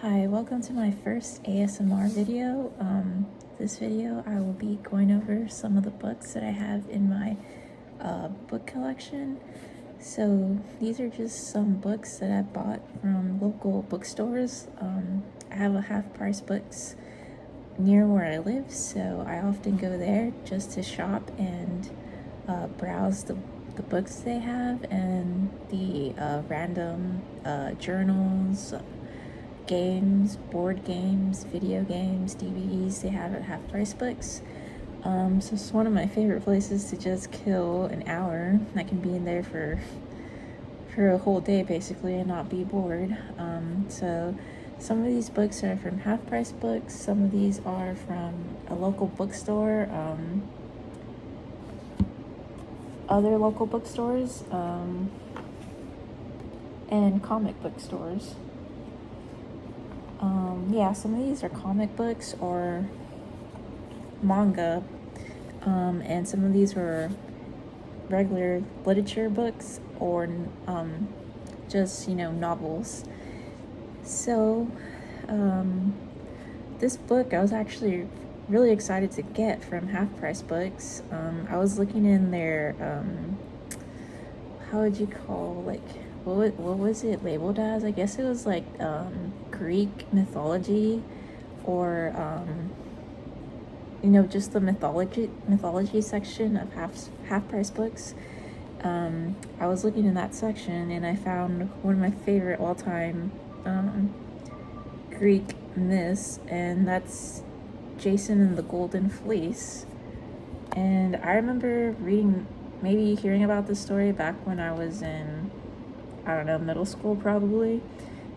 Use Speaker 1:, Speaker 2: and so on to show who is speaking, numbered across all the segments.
Speaker 1: Hi, welcome to my first ASMR video. This video I will be going over some of the books that I have in my book collection. So these are just some books that I bought from local bookstores. I have a half-price books near where I live, so I often go there just to shop and browse the books they have and the random journals, games, board games, video games, DVDs they have at Half Price Books. So it's one of my favorite places to just kill an hour. I can be in there for a whole day basically and not be bored. So some of these books are from Half Price Books, some of these are from a local bookstore, other local bookstores, and comic book stores. Yeah, some of these are comic books or manga, and some of these were regular literature books or just, novels. So, this book I was actually really excited to get from Half Price Books. I was looking in their, how would you call, what was it labeled as? I guess it was like Greek mythology, or just the mythology section of half price books. I was looking in that section and I found one of my favorite all-time Greek myths, and that's Jason and the Golden Fleece. And I remember maybe hearing about this story back when I was in, I don't know, middle school probably.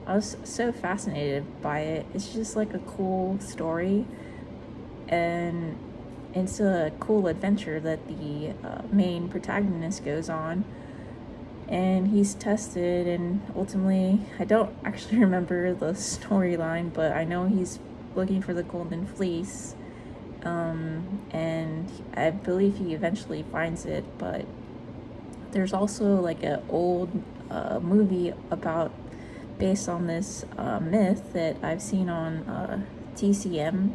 Speaker 1: I was so fascinated by it. It's just like a cool story, and it's a cool adventure that the main protagonist goes on, and he's tested, and ultimately, I don't actually remember the storyline, but I know he's looking for the Golden Fleece, and I believe he eventually finds it. But there's also like an old movie based on this myth that I've seen on TCM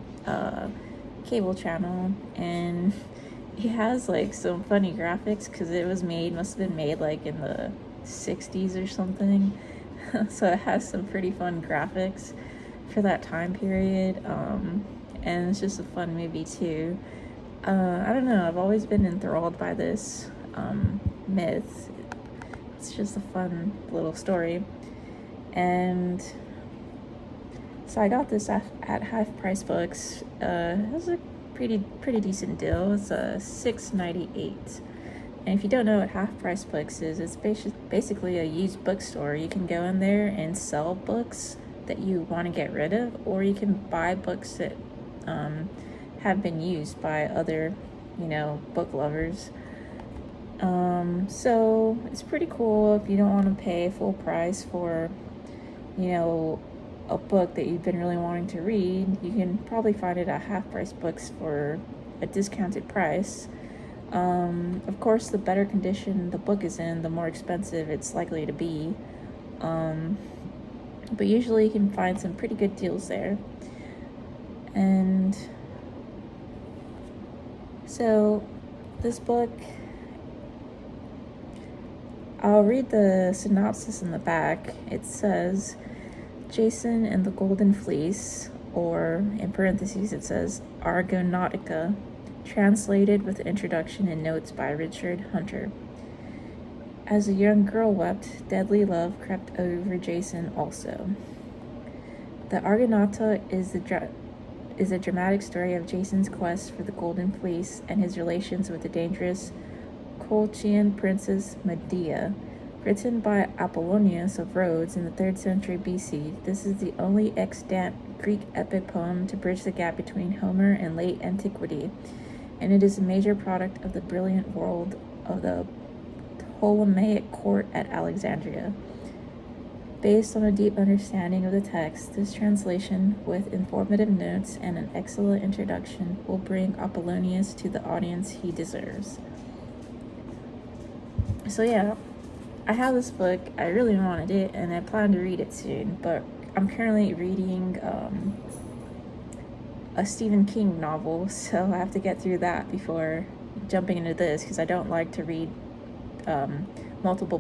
Speaker 1: cable channel, and it has like some funny graphics because it must have been made like in the 60s or something. So it has some pretty fun graphics for that time period, and it's just a fun movie too. I don't know, I've always been enthralled by this myth. It's just a fun little story. And so I got this at Half Price Books. It was a pretty decent deal. It's $6.98. And if you don't know what Half Price Books is, it's basically a used bookstore. You can go in there and sell books that you want to get rid of, or you can buy books that have been used by other, book lovers. So it's pretty cool if you don't want to pay full price for, a book that you've been really wanting to read. You can probably find it at Half Price Books for a discounted price. Of course, the better condition the book is in, the more expensive it's likely to be. But usually you can find some pretty good deals there. And so this book, I'll read the synopsis in the back. It says, Jason and the Golden Fleece, or in parentheses it says Argonautica, translated with introduction and notes by Richard Hunter. As a young girl wept, deadly love crept over Jason also. The Argonauta is a dramatic story of Jason's quest for the Golden Fleece and his relations with the dangerous Colchian princess Medea. Written by Apollonius of Rhodes in the 3rd century BC, this is the only extant Greek epic poem to bridge the gap between Homer and late antiquity, and it is a major product of the brilliant world of the Ptolemaic court at Alexandria. Based on a deep understanding of the text, this translation, with informative notes and an excellent introduction, will bring Apollonius to the audience he deserves. So yeah, this book is pretty cool. It's a pretty decent book. It's just a fun little story. And I don't know, I've always been enthralled by this myth. So yeah, I have this book, I really wanted it, and I plan to read it soon, but I'm currently reading a Stephen King novel, so I have to get through that before jumping into this, because I don't like to read um, multiple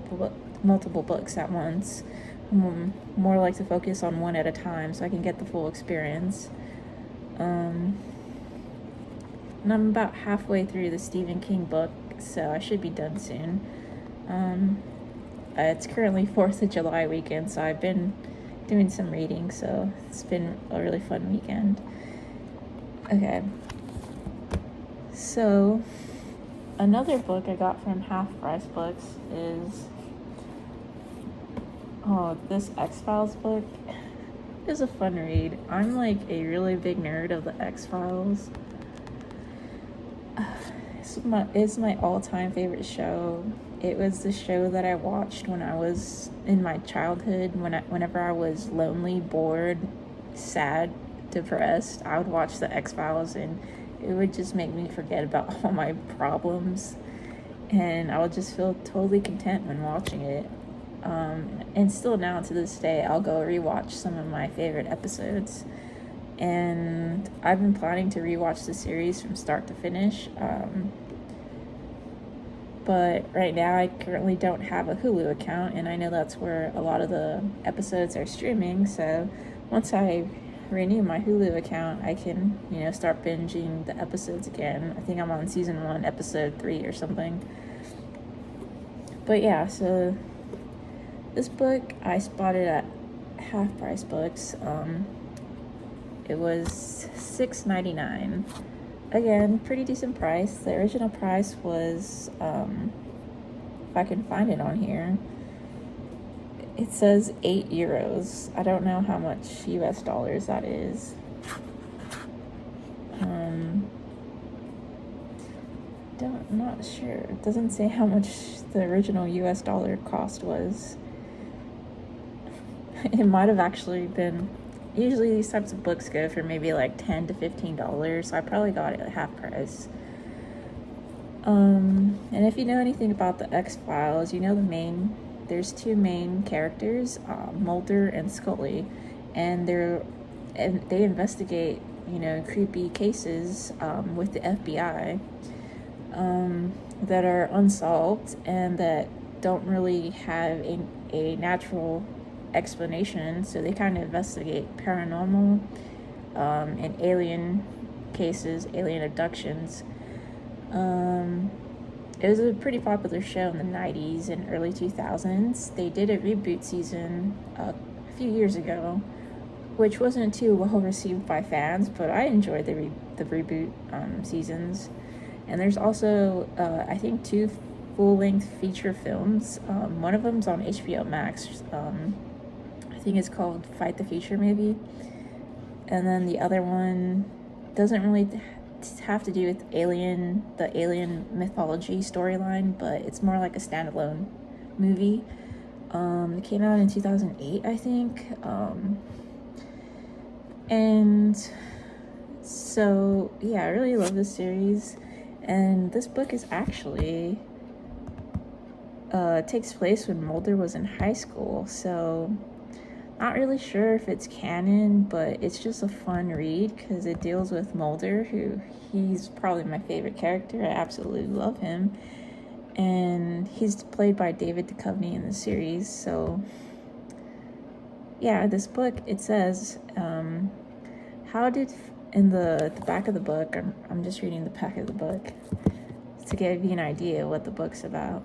Speaker 1: books at once. More like to focus on one at a time so I can get the full experience. And I'm about halfway through the Stephen King book, so I should be done soon. It's currently 4th of July weekend, so I've been doing some reading, so it's been a really fun weekend. Okay. So, another book I got from Half Price Books is this X-Files book. It's a fun read. I'm like a really big nerd of the X-Files. It's my all-time favorite show. It was the show that I watched when I was in my childhood. Whenever I was lonely, bored, sad, depressed, I would watch the X-Files, and it would just make me forget about all my problems, and I would just feel totally content when watching it. And still now to this day, I'll go rewatch some of my favorite episodes, and I've been planning to rewatch the series from start to finish. But right now I currently don't have a Hulu account, and I know that's where a lot of the episodes are streaming, so once I renew my Hulu account, I can, start binging the episodes again. I think I'm on season 1, episode 3 or something. But yeah, so this book I spotted at Half Price Books. It was $6.99. Again, pretty decent price. The original price was, if I can find it on here, it says €8. I don't know how much US dollars that is. I'm not sure. It doesn't say how much the original US dollar cost was. It might have actually been. Usually these types of books go for maybe like $10 to $15, so I probably got it at half price. And if you know anything about the X-Files, you know there's two main characters, Mulder and Scully, and they investigate, creepy cases with the FBI that are unsolved and that don't really have a natural explanation, so they kind of investigate paranormal and alien cases, alien abductions. It was a pretty popular show in the 90s and early 2000s. They did a reboot season a few years ago, which wasn't too well received by fans, but I enjoyed the reboot seasons. And there's also, I think, 2 full-length feature films. One of them's on HBO Max. I think it's called Fight the Future, maybe. And then the other one doesn't really have to do with the alien mythology storyline, but it's more like a standalone movie. It came out in 2008, I think. And so, yeah, I really love this series. And this book is actually takes place when Mulder was in high school, so not really sure if it's canon, but it's just a fun read because it deals with Mulder, he's probably my favorite character. I absolutely love him, and he's played by David Duchovny in the series. So yeah, this book, it says in the back of the book, I'm just reading the back of the book to give you an idea what the book's about.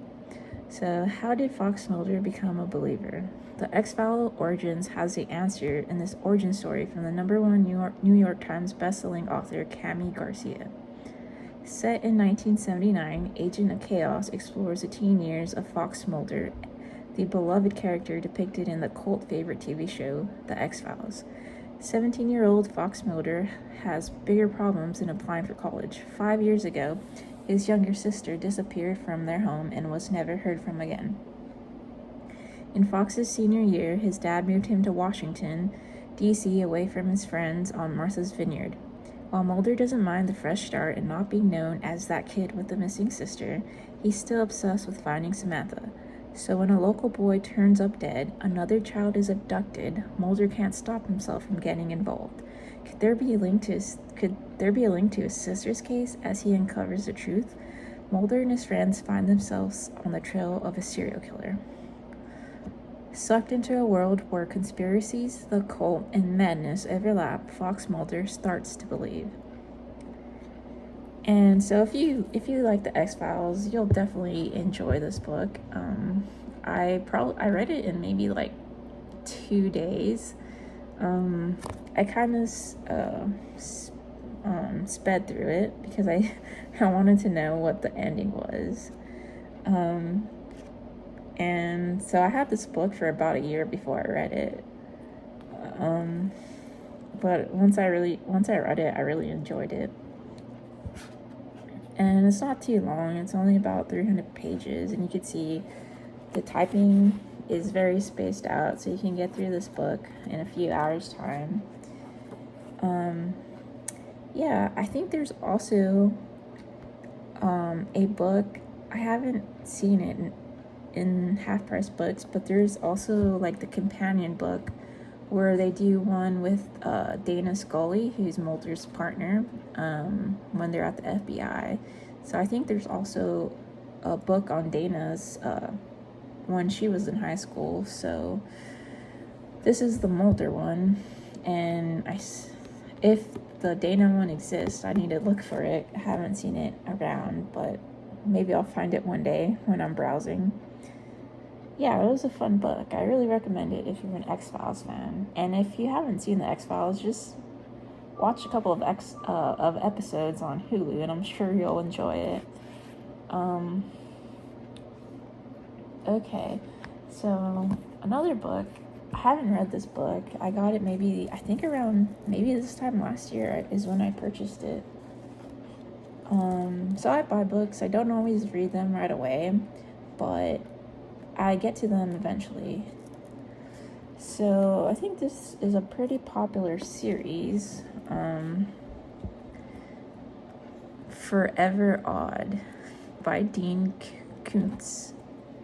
Speaker 1: So, how did Fox Mulder become a believer? The X-Files Origins has the answer in this origin story from the #1 New York Times bestselling author Kami Garcia. Set in 1979, Agent of Chaos explores the teen years of Fox Mulder, the beloved character depicted in the cult favorite TV show, The X-Files. 17-year-old Fox Mulder has bigger problems in applying for college. 5 years ago, his younger sister disappeared from their home and was never heard from again. In Fox's senior year, his dad moved him to Washington, D.C., away from his friends on Martha's Vineyard. While Mulder doesn't mind the fresh start and not being known as that kid with the missing sister, he's still obsessed with finding Samantha. So when a local boy turns up dead, another child is abducted, Mulder can't stop himself from getting involved. Could there be a link to his sister's case as he uncovers the truth? Mulder and his friends find themselves on the trail of a serial killer. Sucked into a world where conspiracies, the occult, and madness overlap, Fox Mulder starts to believe. And so if you like the X-Files, you'll definitely enjoy this book. I read it in maybe like 2 days. I kind of sped through it because I wanted to know what the ending was. And so I had this book for about a year before I read it. But once I read it, I really enjoyed it. And it's not too long. It's only about 300 pages, and you can see the typing is very spaced out, so you can get through this book in a few hours' time. Yeah, I think there's also a book. I haven't seen it in Half Price Books, but there's also like the companion book where they do one with Dana Scully, who's Mulder's partner, when they're at the FBI. So I think there's also a book on Dana's when she was in high school. So this is the Mulder one, and if the Dana one exists, I need to look for it. I haven't seen it around, but maybe I'll find it one day when I'm browsing. Yeah, it was a fun book. I really recommend it if you're an X-Files fan. And if you haven't seen the X-Files, just watch a couple of episodes on Hulu, and I'm sure you'll enjoy it. Okay, so another book. I haven't read this book. I got it maybe around this time last year is when I purchased it. So I buy books. I don't always read them right away, but I get to them eventually. So I think this is a pretty popular series. Forever Odd by Dean Koontz.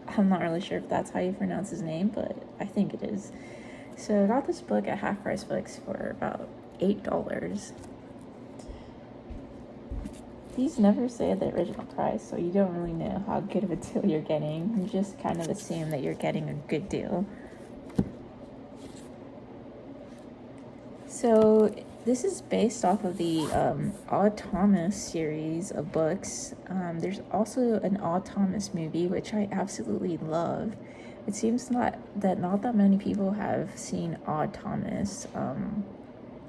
Speaker 1: I'm not really sure if that's how you pronounce his name, but I think it is. So I got this book at Half Price Books for about $8. These never say the original price, so you don't really know how good of a deal you're getting. You just kind of assume that you're getting a good deal. So this is based off of the Odd Thomas series of books. There's also an Odd Thomas movie, which I absolutely love. It seems not that many people have seen Odd Thomas.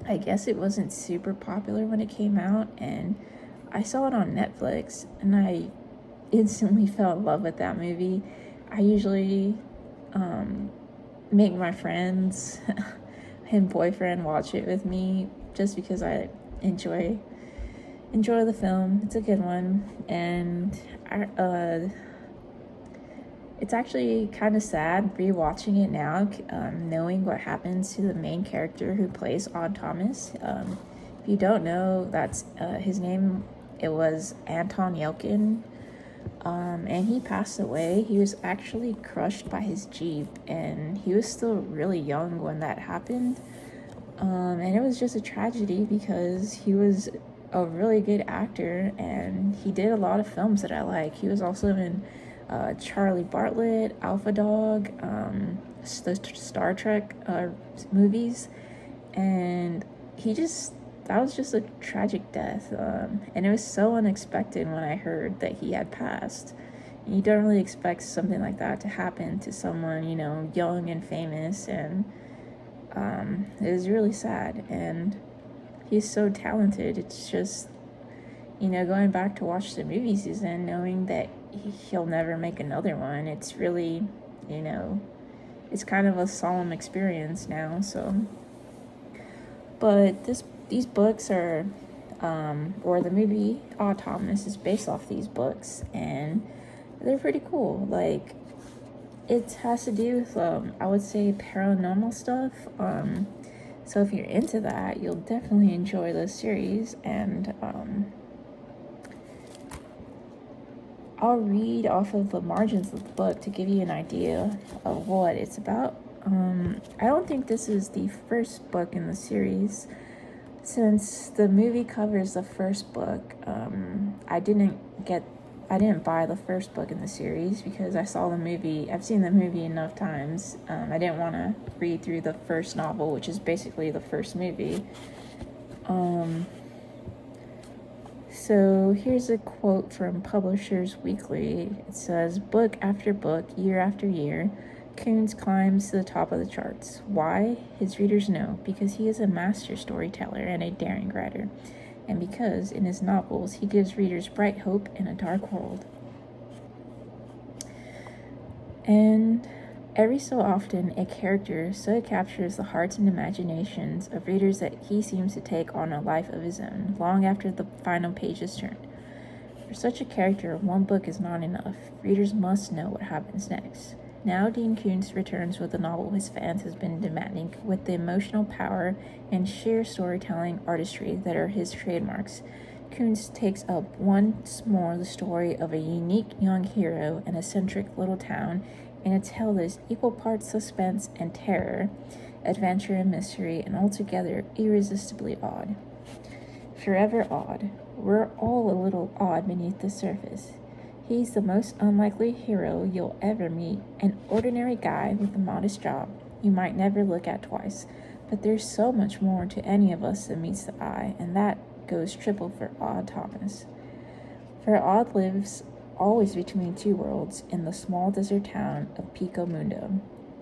Speaker 1: I guess it wasn't super popular when it came out, and I saw it on Netflix, and I instantly fell in love with that movie. I usually make my friends and boyfriend watch it with me just because I enjoy the film. It's a good one, and it's actually kind of sad rewatching it now, knowing what happens to the main character who plays Odd Thomas. If you don't know, that's his name. It was Anton Yelchin, and he passed away. He was actually crushed by his Jeep, and he was still really young when that happened. And it was just a tragedy because he was a really good actor, and he did a lot of films that I like. He was also in Charlie Bartlett, Alpha Dog, the Star Trek movies, and that was just a tragic death, and it was so unexpected when I heard that he had passed. You don't really expect something like that to happen to someone, young and famous, and it was really sad, and he's so talented. It's just, going back to watch the movie season, knowing that he'll never make another one, it's really, it's kind of a solemn experience now, so. But these books are, or the movie Odd Thomas is based off these books, and they're pretty cool. Like, it has to do with, I would say, paranormal stuff. So if you're into that, you'll definitely enjoy this series. And I'll read off of the margins of the book to give you an idea of what it's about. I don't think this is the first book in the series. Since the movie covers the first book, I didn't buy the first book in the series because I saw the movie. I've seen the movie enough times. I didn't want to read through the first novel, which is basically the first movie. So here's a quote from Publishers Weekly. It says, "Book after book, year after year, Koontz climbs to the top of the charts. Why? His readers know, because he is a master storyteller and a daring writer, and because, in his novels, he gives readers bright hope in a dark world." And every so often, a character so captures the hearts and imaginations of readers that he seems to take on a life of his own, long after the final page is turned. For such a character, one book is not enough. Readers must know what happens next. Now Dean Koontz returns with the novel his fans have been demanding, with the emotional power and sheer storytelling artistry that are his trademarks. Koontz takes up once more the story of a unique young hero in a eccentric little town, in a tale that is equal parts suspense and terror, adventure and mystery, and altogether irresistibly odd. Forever odd. We're all a little odd beneath the surface. He's the most unlikely hero you'll ever meet, an ordinary guy with a modest job you might never look at twice. But there's so much more to any of us than meets the eye, and that goes triple for Odd Thomas. For Odd lives always between two worlds in the small desert town of Pico Mundo,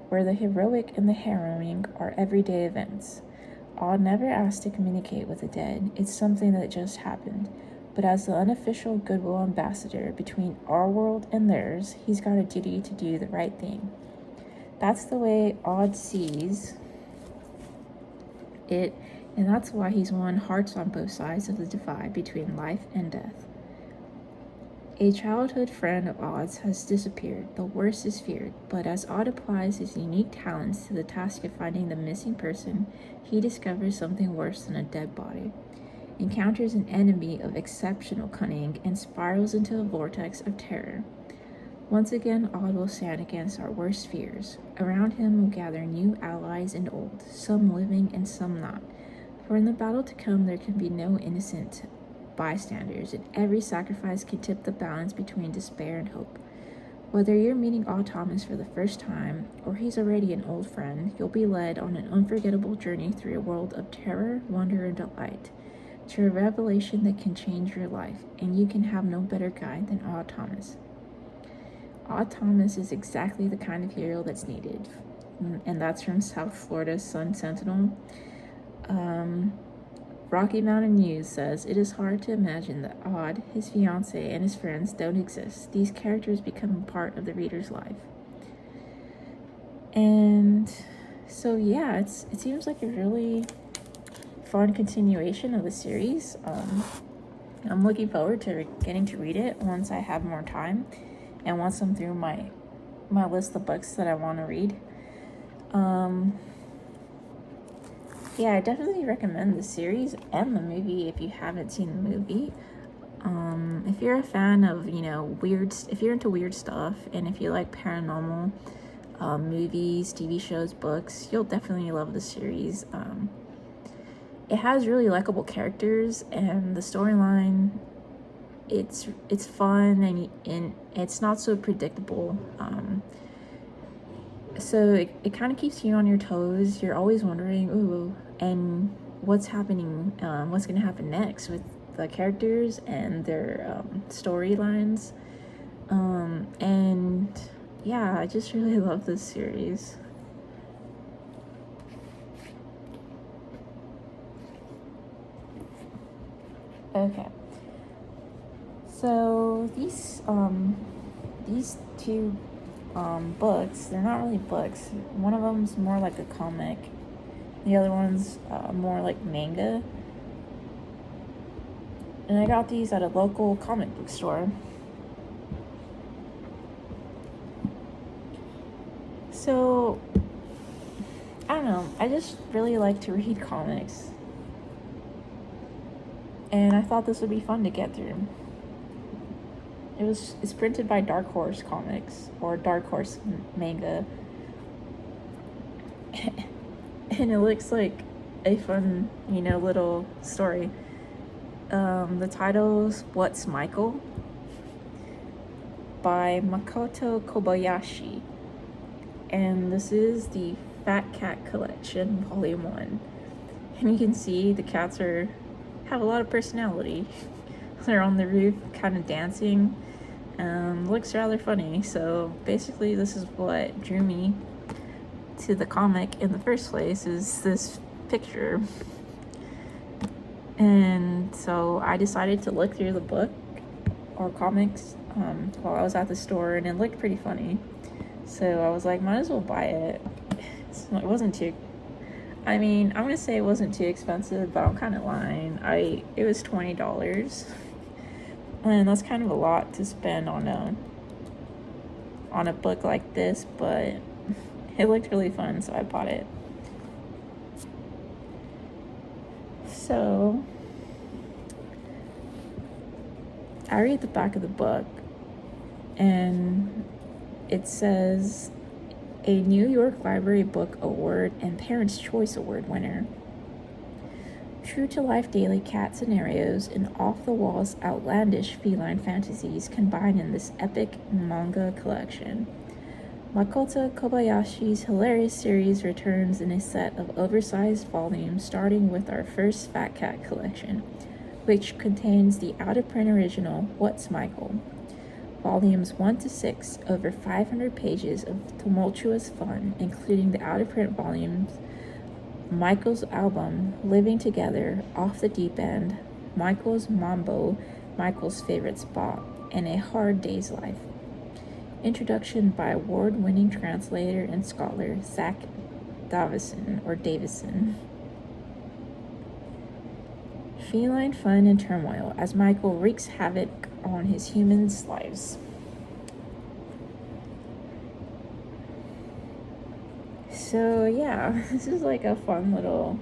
Speaker 1: where the heroic and the harrowing are everyday events. Odd never asks to communicate with the dead. It's something that just happened. But as the unofficial goodwill ambassador between our world and theirs, he's got a duty to do the right thing. That's the way Odd sees it, and that's why he's won hearts on both sides of the divide between life and death. A childhood friend of Odd's has disappeared. The worst is feared, but as Odd applies his unique talents to the task of finding the missing person, he discovers something worse than a dead body, encounters an enemy of exceptional cunning, and spirals into a vortex of terror. Once again, Odd will stand against our worst fears. Around him will gather new allies and old, some living and some not. For in the battle to come, there can be no innocent bystanders, and every sacrifice can tip the balance between despair and hope. Whether you're meeting Odd Thomas for the first time, or he's already an old friend, you'll be led on an unforgettable journey through a world of terror, wonder, and delight, to a revelation that can change your life, and you can have no better guide than Odd Thomas. Odd Thomas is exactly the kind of hero that's needed, and that's from South Florida's Sun Sentinel. Rocky Mountain News says, "It is hard to imagine that Odd, his fiancée, and his friends don't exist. These characters become a part of the reader's life." And so, yeah, it seems like a really fun continuation of the series. I'm looking forward to getting to read it once I have more time, and once I'm through my list of books that I want to read. Yeah, I definitely recommend the series and the movie if you haven't seen the movie. If you're a fan of, if you're into weird stuff, and if you like paranormal movies, TV shows, books, you'll definitely love the series. It has really likable characters, and the storyline, it's fun, and it's not so predictable. So it kind of keeps you on your toes. You're always wondering, and what's happening, what's going to happen next with the characters and their storylines. And yeah, I just really love this series. Okay. So these two books, they're not really books. One of them's more like a comic. The other one's more like manga. And I got these at a local comic book store. So, I don't know. I just really like to read comics. And I thought this would be fun to get through. It's printed by Dark Horse Comics or Dark Horse Manga. And it looks like a fun, little story. The title's What's Michael? By Makoto Kobayashi. And this is the Fat Cat Collection, Volume 1. And you can see the cats have a lot of personality. They're on the roof kind of dancing. Looks rather funny. So basically this is what drew me to the comic in the first place, is this picture. And so I decided to look through the book or comics while I was at the store, and it looked pretty funny. So I was like, might as well buy it. So it wasn't too, I'm gonna say it wasn't too expensive, but I'm kind of lying. It was $20. And that's kind of a lot to spend on a book like this, but it looked really fun, so I bought it. So I read the back of the book, and it says, a New York Library Book Award and Parents' Choice Award winner. True-to-life daily cat scenarios and off-the-walls outlandish feline fantasies combined in this epic manga collection. Makoto Kobayashi's hilarious series returns in a set of oversized volumes, starting with our first Fat Cat collection, which contains the out-of-print original What's Michael? Volumes 1 to 6, over 500 pages of tumultuous fun, including the out-of-print volumes Michael's album, Living Together, Off the Deep End, Michael's Mambo, Michael's Favorite Spot, and A Hard Day's Life. Introduction by award-winning translator and scholar Zach Davison. Feline fun and turmoil as Michael wreaks havoc on his humans' lives. So yeah, this is like a fun little,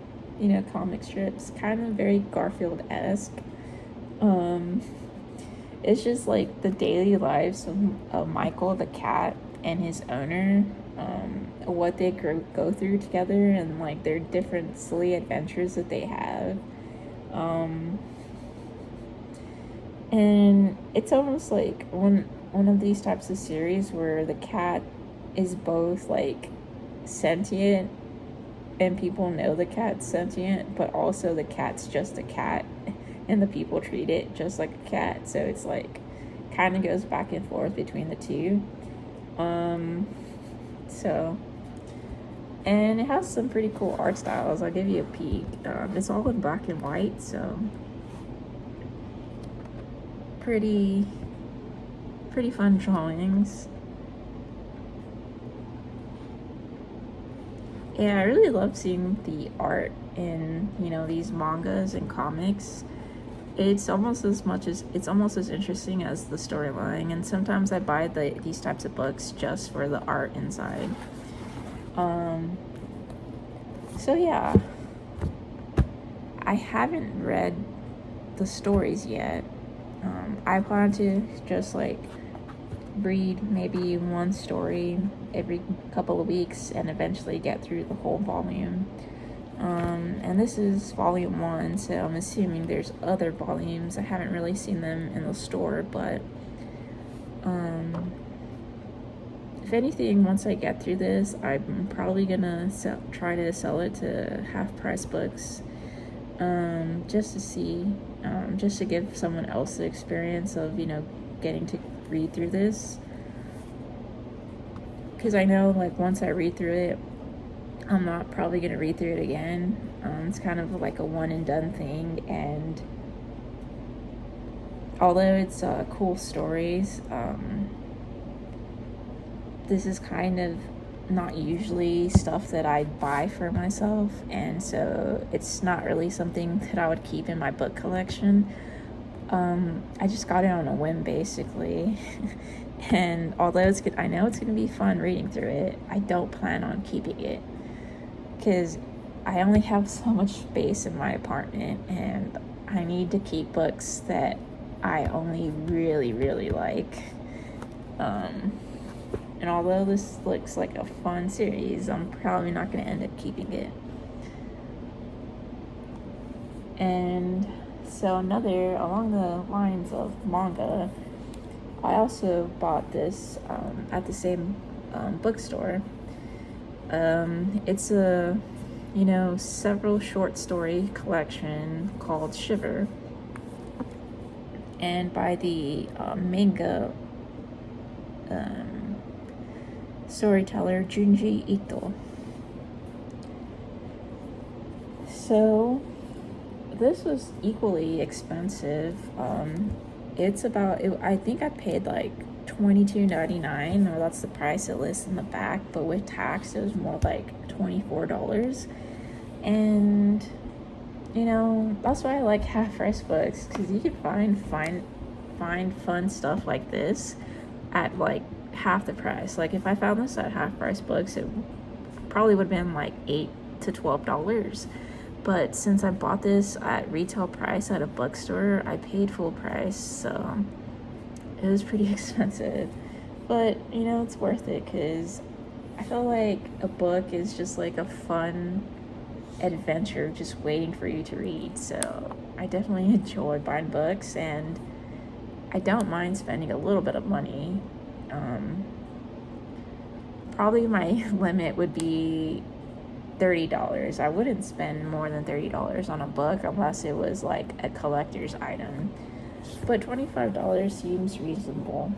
Speaker 1: comic strips, kind of very Garfield-esque. It's just like the daily lives of Michael the cat and his owner, what they go through together, and like their different silly adventures that they have. And it's almost like one of these types of series where the cat is both like sentient and people know the cat's sentient, but also the cat's just a cat and the people treat it just like a cat. So it's like kind of goes back and forth between the two. And it has some pretty cool art styles. I'll give you a peek. It's all in black and white, so pretty fun drawings. Yeah, I really love seeing the art in, these mangas and comics. It's almost as interesting as the storyline, and sometimes I buy these types of books just for the art inside. So yeah, I haven't read the stories yet. I plan to just like read maybe one story every couple of weeks and eventually get through the whole volume. And this is volume 1, so I'm assuming there's other volumes. I haven't really seen them in the store, but if anything, once I get through this, I'm probably gonna try to sell it to Half Price Books, just to see, just to give someone else the experience of, getting to read through this. Because I know, like, once I read through it, I'm not probably gonna read through it again. It's kind of like a one and done thing, and although it's cool stories, this is kind of not usually stuff that I buy for myself, and so it's not really something that I would keep in my book collection. I just got it on a whim, basically. And although I know it's going to be fun reading through it, I don't plan on keeping it, because I only have so much space in my apartment, and I need to keep books that I only really like. And although this looks like a fun series, I'm probably not going to end up keeping it. And so another, along the lines of manga, I also bought this at the same bookstore. It's a, several short story collection called Shiver, and by the manga storyteller Junji Ito. So this was equally expensive. It's about, I think I paid like $22.99, or that's the price it lists in the back, but with tax it was more like $24. And that's why I like half price books, because you can find fun stuff like this at like half the price. Like if I found this at half price books, it probably would have been like $8 to $12. But since I bought this at retail price at a bookstore, I paid full price, so it was pretty expensive. But it's worth it, because I feel like a book is just like a fun adventure just waiting for you to read. So I definitely enjoy buying books, and I don't mind spending a little bit of money. Probably my limit would be $30. I wouldn't spend more than $30 on a book unless it was like a collector's item. But $25 seems reasonable.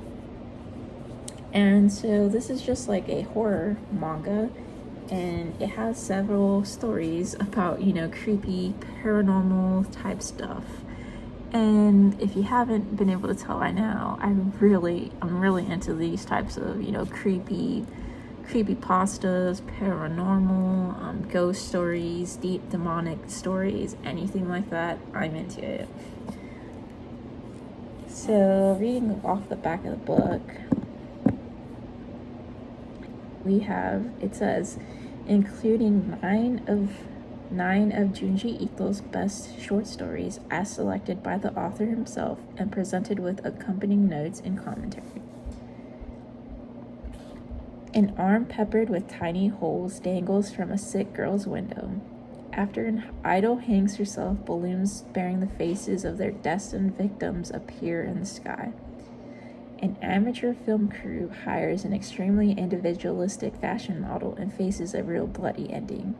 Speaker 1: And so this is just like a horror manga, and it has several stories about, creepy paranormal type stuff. And if you haven't been able to tell by now, I'm really into these types of, creepy pastas, paranormal, ghost stories, deep demonic stories, anything like that. I'm into it. So reading off the back of the book, it says, including nine of Junji Ito's best short stories as selected by the author himself and presented with accompanying notes and commentary. An arm peppered with tiny holes dangles from a sick girl's window. After an idol hangs herself, balloons bearing the faces of their destined victims appear in the sky. An amateur film crew hires an extremely individualistic fashion model and faces a real bloody ending.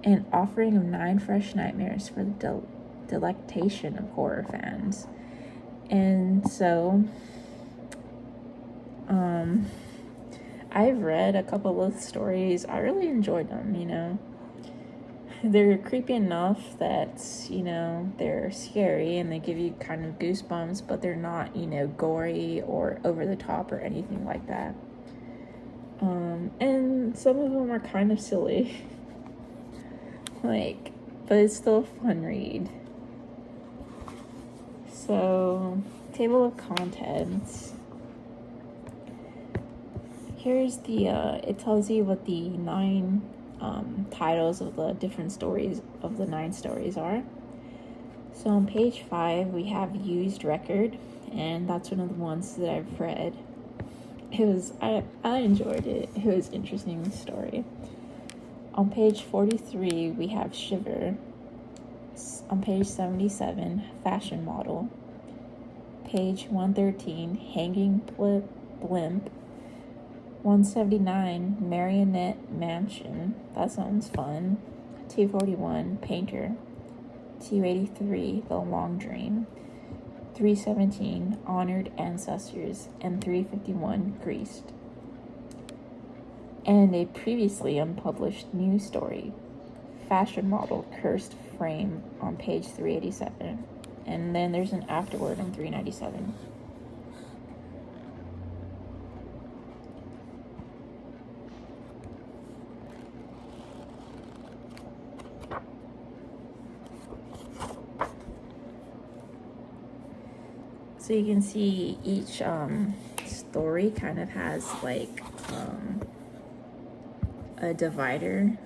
Speaker 1: An offering of 9 fresh nightmares for the delectation of horror fans. And so, I've read a couple of stories. I really enjoyed them, They're creepy enough that, they're scary and they give you kind of goosebumps, but they're not, gory or over the top or anything like that. And some of them are kind of silly. But it's still a fun read. So, table of contents. Here's it tells you what the 9 titles of the different stories of the 9 stories are. So on page 5 we have Used Record, and that's one of the ones that I've read. I enjoyed it. It was an interesting story. On page 43 we have Shiver. On page 77, Fashion Model. Page 113, Hanging Blimp. 179, Marionette Mansion. That sounds fun. 241, Painter. 283, The Long Dream. 317, Honored Ancestors. And 351, Greased. And a previously unpublished news story, Fashion Model, Cursed Frame, on page 387. And then there's an afterword on 397. So you can see each story kind of has like a divider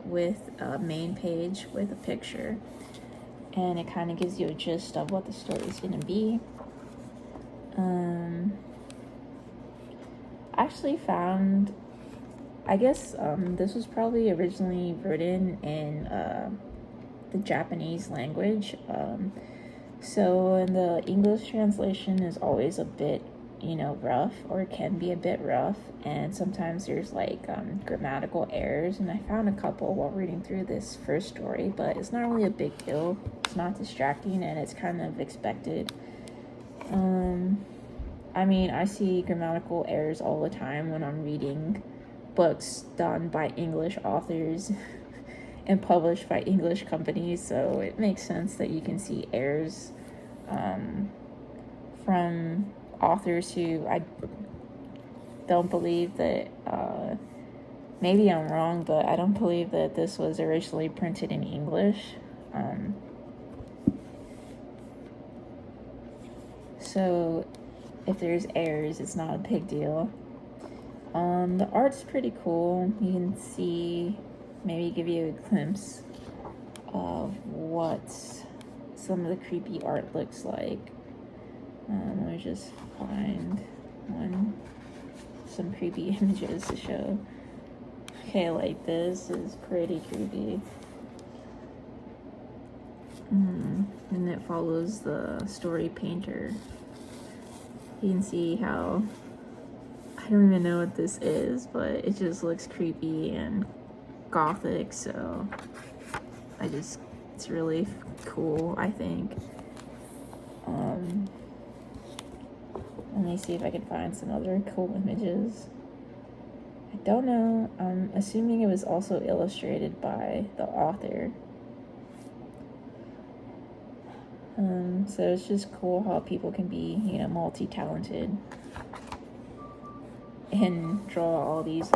Speaker 1: with a main page with a picture, and it kind of gives you a gist of what the story is going to be. I actually found, I guess this was probably originally written in the Japanese language. So the English translation is always a bit, rough, or it can be a bit rough, and sometimes there's like grammatical errors. And I found a couple while reading through this first story, but it's not really a big deal. It's not distracting, and it's kind of expected. I mean, I see grammatical errors all the time when I'm reading books done by English authors and published by English companies, so it makes sense that you can see errors from authors who I don't believe that, maybe I'm wrong, but I don't believe that this was originally printed in English. So if there's errors, it's not a big deal. The art's pretty cool. You can see, maybe give you a glimpse of what some of the creepy art looks like. Let me just find some creepy images to show. Okay, like this is pretty creepy. And it follows the story painter. You can see how, I don't even know what this is, but it just looks creepy and gothic, so it's really cool, I think. Let me see if I can find some other cool images. I don't know, I'm assuming it was also illustrated by the author. So it's just cool how people can be, multi-talented and draw all these,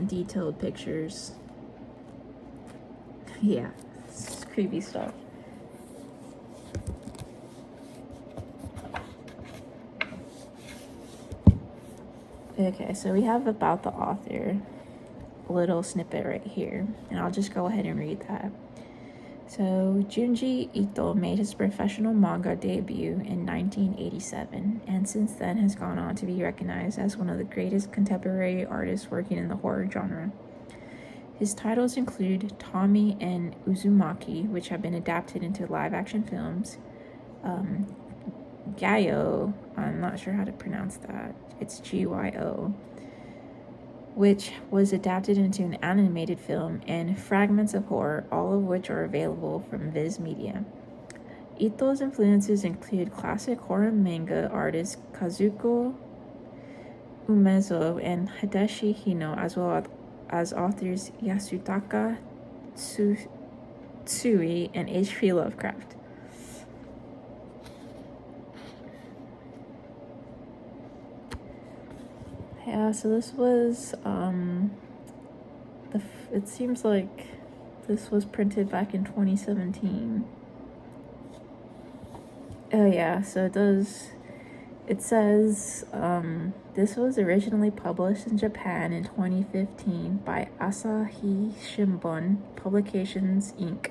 Speaker 1: detailed pictures. Yeah, it's creepy stuff. Okay, so we have about the author, a little snippet right here, and I'll just go ahead and read that. So, Junji Ito made his professional manga debut in 1987, and since then has gone on to be recognized as one of the greatest contemporary artists working in the horror genre. His titles include Tommy and Uzumaki, which have been adapted into live-action films, Gyo, I'm not sure how to pronounce that, it's Gyo, which was adapted into an animated film, and Fragments of Horror, all of which are available from Viz Media. Ito's influences include classic horror manga artists Kazuko Umezo and Hideshi Hino, as well as authors Yasutaka Tsui and H.P. Lovecraft. Yeah, so this was, it seems like this was printed back in 2017. Oh yeah, so it says, this was originally published in Japan in 2015 by Asahi Shimbun Publications Inc.,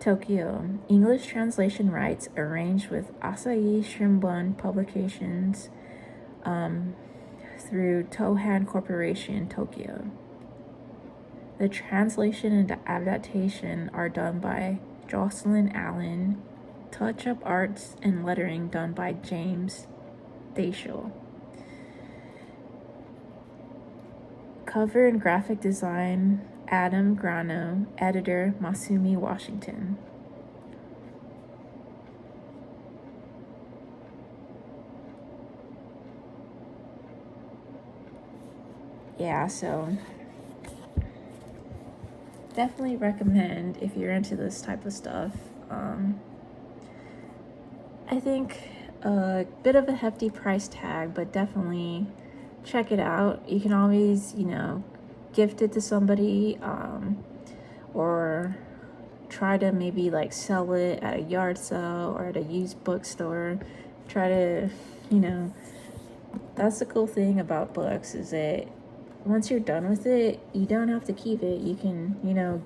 Speaker 1: Tokyo. English translation rights arranged with Asahi Shimbun Publications, through Tohan Corporation, Tokyo. The translation and adaptation are done by Jocelyn Allen, touch-up arts and lettering done by James Dashel. Cover and graphic design, Adam Grano, editor Masumi Washington. Yeah, so definitely recommend if you're into this type of stuff. I think a bit of a hefty price tag, but definitely check it out. You can always, gift it to somebody, or try to maybe like sell it at a yard sale or at a used bookstore. Try to, that's the cool thing about books, is that once you're done with it, you don't have to keep it. You can,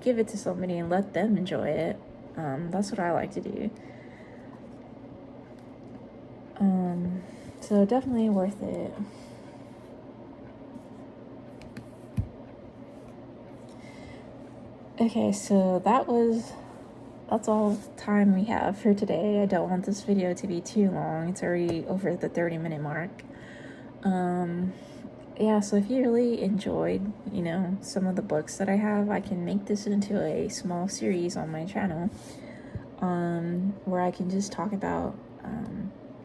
Speaker 1: give it to somebody and let them enjoy it. That's what I like to do. So definitely worth it. Okay, so that's all time we have for today. I don't want this video to be too long. It's already over the 30-minute mark. Yeah, so if you really enjoyed, some of the books that I have, I can make this into a small series on my channel, where I can just talk about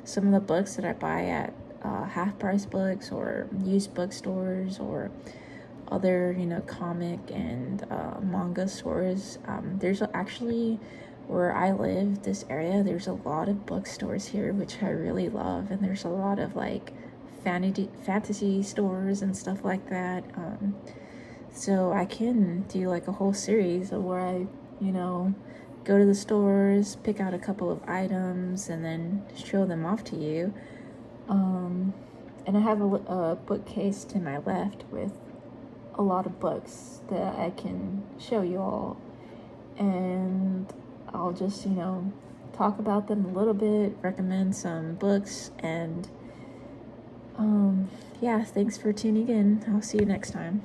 Speaker 1: some of the books that I buy at half-price books or used bookstores or other, comic and manga stores. There's actually, where I live, this area, there's a lot of bookstores here, which I really love, and there's a lot of like fantasy stores and stuff like that. So I can do like a whole series of where I, go to the stores, pick out a couple of items, and then show them off to you. And I have a bookcase to my left with a lot of books that I can show you all, and I'll just talk about them a little bit, recommend some books, and yeah, thanks for tuning in. I'll see you next time.